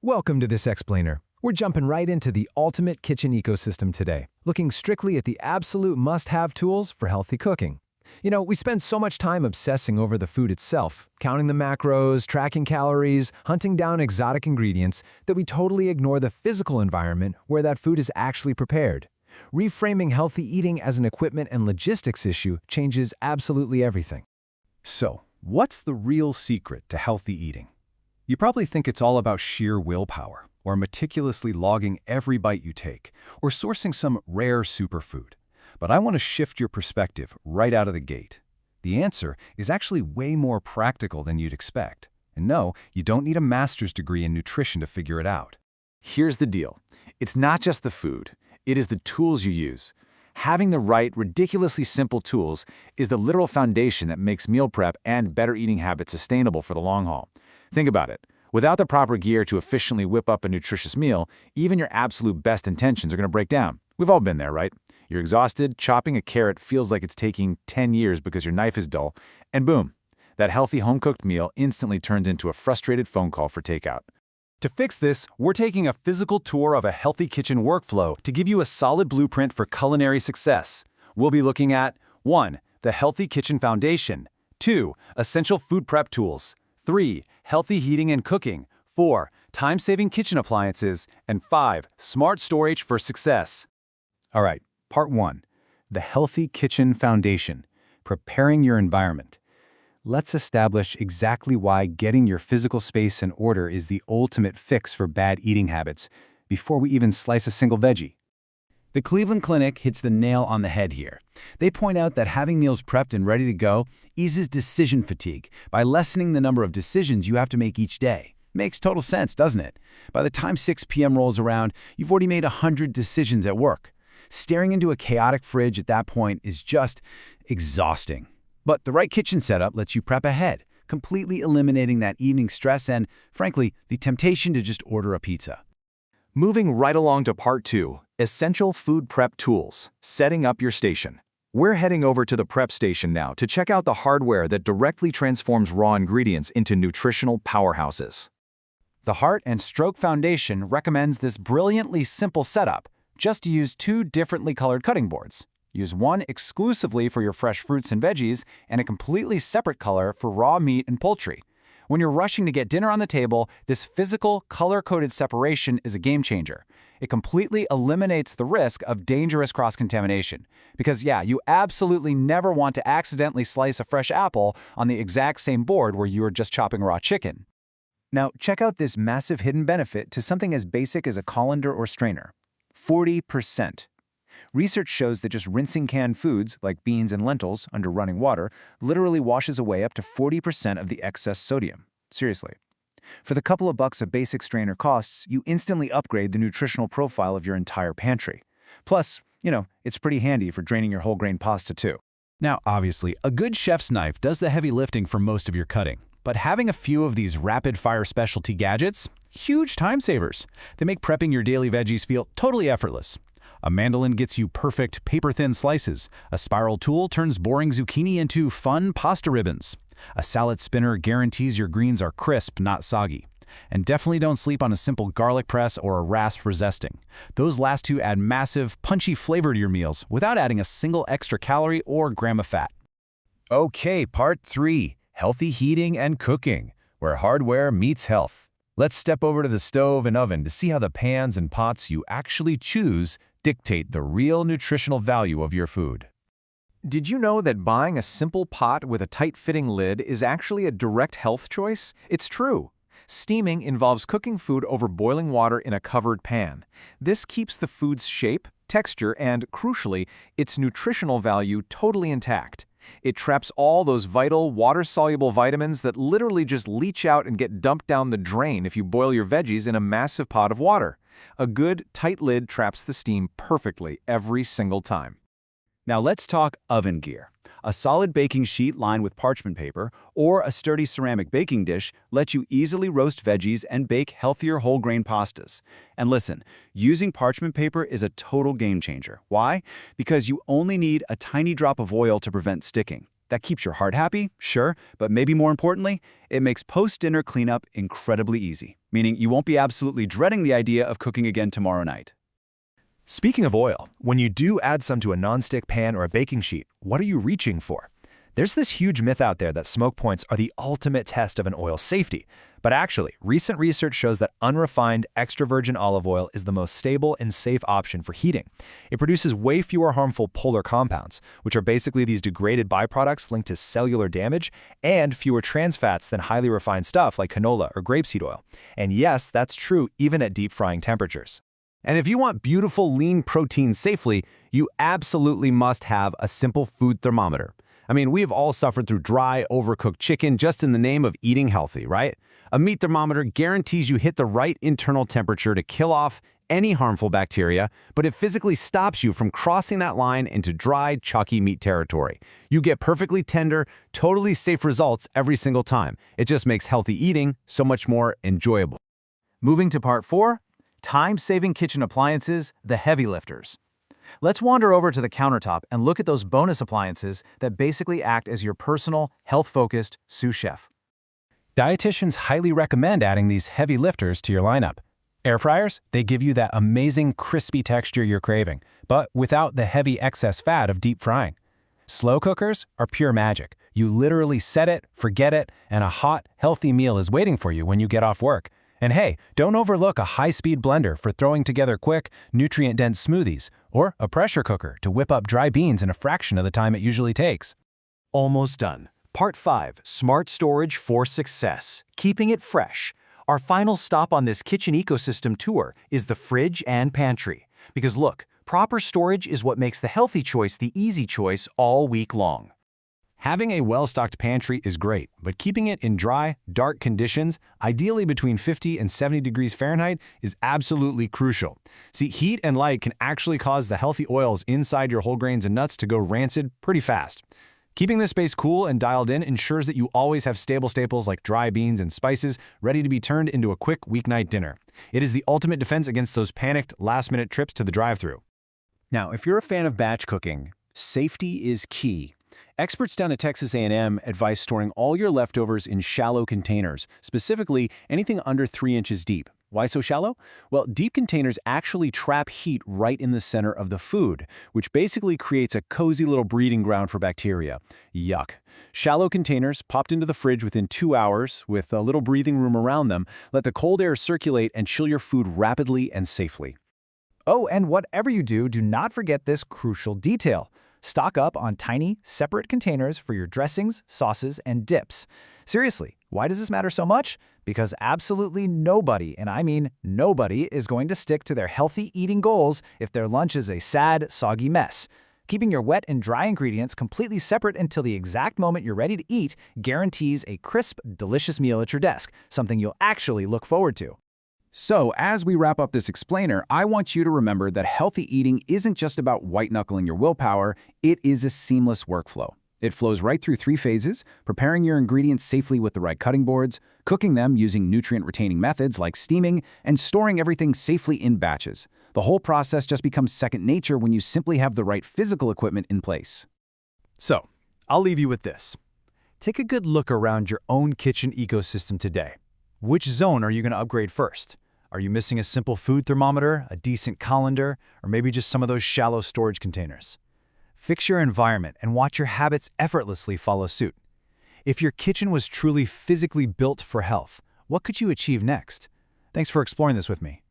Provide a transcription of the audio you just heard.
Welcome to this explainer. We're jumping right into the ultimate kitchen ecosystem today, looking strictly at the absolute must-have tools for healthy cooking. We spend so much time obsessing over the food itself, counting the macros, tracking calories, hunting down exotic ingredients, that we totally ignore the physical environment where that food is actually prepared. Reframing healthy eating as an equipment and logistics issue changes absolutely everything. So, what's the real secret to healthy eating? You probably think it's all about sheer willpower, or meticulously logging every bite you take, or sourcing some rare superfood. But I want to shift your perspective right out of the gate. The answer is actually way more practical than you'd expect. And no, you don't need a master's degree in nutrition to figure it out. Here's the deal. It's not just the food. It is the tools you use. Having the right, ridiculously simple tools is the literal foundation that makes meal prep and better eating habits sustainable for the long haul. Think about it. Without the proper gear to efficiently whip up a nutritious meal, even your absolute best intentions are going to break down. We've all been there, right? You're exhausted, chopping a carrot feels like it's taking 10 years because your knife is dull, and boom, that healthy home-cooked meal instantly turns into a frustrated phone call for takeout. To fix this, we're taking a physical tour of a healthy kitchen workflow to give you a solid blueprint for culinary success. We'll be looking at 1. The healthy kitchen foundation. 2. Essential food prep tools. 3. Healthy heating and cooking. 4. Time-saving kitchen appliances. And 5. Smart storage for success. All right, part 1. The healthy kitchen foundation. Preparing your environment. Let's establish exactly why getting your physical space in order is the ultimate fix for bad eating habits before we even slice a single veggie. The Cleveland Clinic hits the nail on the head here. They point out that having meals prepped and ready to go eases decision fatigue by lessening the number of decisions you have to make each day. Makes total sense, doesn't it? By the time 6 p.m. rolls around, you've already made 100 decisions at work. Staring into a chaotic fridge at that point is just exhausting. But the right kitchen setup lets you prep ahead, completely eliminating that evening stress and, frankly, the temptation to just order a pizza. Moving right along to part 2, essential food prep tools, setting up your station. We're heading over to the prep station now to check out the hardware that directly transforms raw ingredients into nutritional powerhouses. The Heart and Stroke Foundation recommends this brilliantly simple setup. Just use 2 differently colored cutting boards. Use one exclusively for your fresh fruits and veggies and a completely separate color for raw meat and poultry. When you're rushing to get dinner on the table, this physical, color-coded separation is a game changer. It completely eliminates the risk of dangerous cross-contamination. Because you absolutely never want to accidentally slice a fresh apple on the exact same board where you were just chopping raw chicken. Now, check out this massive hidden benefit to something as basic as a colander or strainer. 40%. Research shows that just rinsing canned foods, like beans and lentils, under running water, literally washes away up to 40% of the excess sodium. Seriously. For the couple of bucks a basic strainer costs, you instantly upgrade the nutritional profile of your entire pantry. Plus, it's pretty handy for draining your whole grain pasta too. Now, obviously, a good chef's knife does the heavy lifting for most of your cutting. But having a few of these rapid-fire specialty gadgets, huge time savers. They make prepping your daily veggies feel totally effortless. A mandolin gets you perfect paper-thin slices. A spiral tool turns boring zucchini into fun pasta ribbons. A salad spinner guarantees your greens are crisp, not soggy. And definitely don't sleep on a simple garlic press or a rasp for zesting. Those last 2 add massive, punchy flavor to your meals without adding a single extra calorie or gram of fat. Okay, part 3, healthy heating and cooking, where hardware meets health. Let's step over to the stove and oven to see how the pans and pots you actually choose dictate the real nutritional value of your food. Did you know that buying a simple pot with a tight-fitting lid is actually a direct health choice? It's true. Steaming involves cooking food over boiling water in a covered pan. This keeps the food's shape, texture, and, crucially, its nutritional value totally intact. It traps all those vital, water-soluble vitamins that literally just leach out and get dumped down the drain if you boil your veggies in a massive pot of water. A good, tight lid traps the steam perfectly every single time. Now let's talk oven gear. A solid baking sheet lined with parchment paper or a sturdy ceramic baking dish lets you easily roast veggies and bake healthier whole grain pastas. And listen, using parchment paper is a total game changer. Why? Because you only need a tiny drop of oil to prevent sticking. That keeps your heart happy, sure, but maybe more importantly, it makes post-dinner cleanup incredibly easy. meaning you won't be absolutely dreading the idea of cooking again tomorrow night. Speaking of oil, when you do add some to a nonstick pan or a baking sheet, what are you reaching for? There's this huge myth out there that smoke points are the ultimate test of an oil's safety. But actually, recent research shows that unrefined extra virgin olive oil is the most stable and safe option for heating. It produces way fewer harmful polar compounds, which are basically these degraded byproducts linked to cellular damage, and fewer trans fats than highly refined stuff like canola or grapeseed oil. And yes, that's true even at deep frying temperatures. And if you want beautiful, lean protein safely, you absolutely must have a simple food thermometer. I mean, we have all suffered through dry, overcooked chicken just in the name of eating healthy, right? A meat thermometer guarantees you hit the right internal temperature to kill off any harmful bacteria, but it physically stops you from crossing that line into dry, chalky meat territory. You get perfectly tender, totally safe results every single time. It just makes healthy eating so much more enjoyable. Moving to part 4, time-saving kitchen appliances, the heavy lifters. Let's wander over to the countertop and look at those bonus appliances that basically act as your personal, health-focused sous chef. Dietitians highly recommend adding these heavy lifters to your lineup. Air fryers, they give you that amazing crispy texture you're craving, but without the heavy excess fat of deep frying. Slow cookers are pure magic. You literally set it, forget it, and a hot, healthy meal is waiting for you when you get off work. And hey, don't overlook a high-speed blender for throwing together quick, nutrient-dense smoothies, or a pressure cooker to whip up dry beans in a fraction of the time it usually takes. Almost done. Part 5, Smart Storage for Success, Keeping It Fresh. Our final stop on this kitchen ecosystem tour is the fridge and pantry. Because look, proper storage is what makes the healthy choice the easy choice all week long. Having a well-stocked pantry is great, but keeping it in dry, dark conditions, ideally between 50 and 70 degrees Fahrenheit, is absolutely crucial. See, heat and light can actually cause the healthy oils inside your whole grains and nuts to go rancid pretty fast. Keeping this space cool and dialed in ensures that you always have stable staples like dry beans and spices ready to be turned into a quick weeknight dinner. It is the ultimate defense against those panicked, last-minute trips to the drive-thru. Now, if you're a fan of batch cooking, safety is key. Experts down at Texas A&M advise storing all your leftovers in shallow containers, specifically anything under 3 inches deep. Why so shallow? Well, deep containers actually trap heat right in the center of the food, which basically creates a cozy little breeding ground for bacteria. Yuck. Shallow containers, popped into the fridge within 2 hours, with a little breathing room around them, let the cold air circulate and chill your food rapidly and safely. Oh, and whatever you do, do not forget this crucial detail. Stock up on tiny, separate containers for your dressings, sauces, and dips. Seriously, why does this matter so much? Because absolutely nobody, and I mean nobody, is going to stick to their healthy eating goals if their lunch is a sad, soggy mess. Keeping your wet and dry ingredients completely separate until the exact moment you're ready to eat guarantees a crisp, delicious meal at your desk, something you'll actually look forward to. So, as we wrap up this explainer, I want you to remember that healthy eating isn't just about white-knuckling your willpower, it is a seamless workflow. It flows right through 3 phases: preparing your ingredients safely with the right cutting boards, cooking them using nutrient-retaining methods like steaming, and storing everything safely in batches. The whole process just becomes second nature when you simply have the right physical equipment in place. So, I'll leave you with this. Take a good look around your own kitchen ecosystem today. Which zone are you going to upgrade first? Are you missing a simple food thermometer, a decent colander, or maybe just some of those shallow storage containers? Fix your environment and watch your habits effortlessly follow suit. If your kitchen was truly physically built for health, what could you achieve next? Thanks for exploring this with me.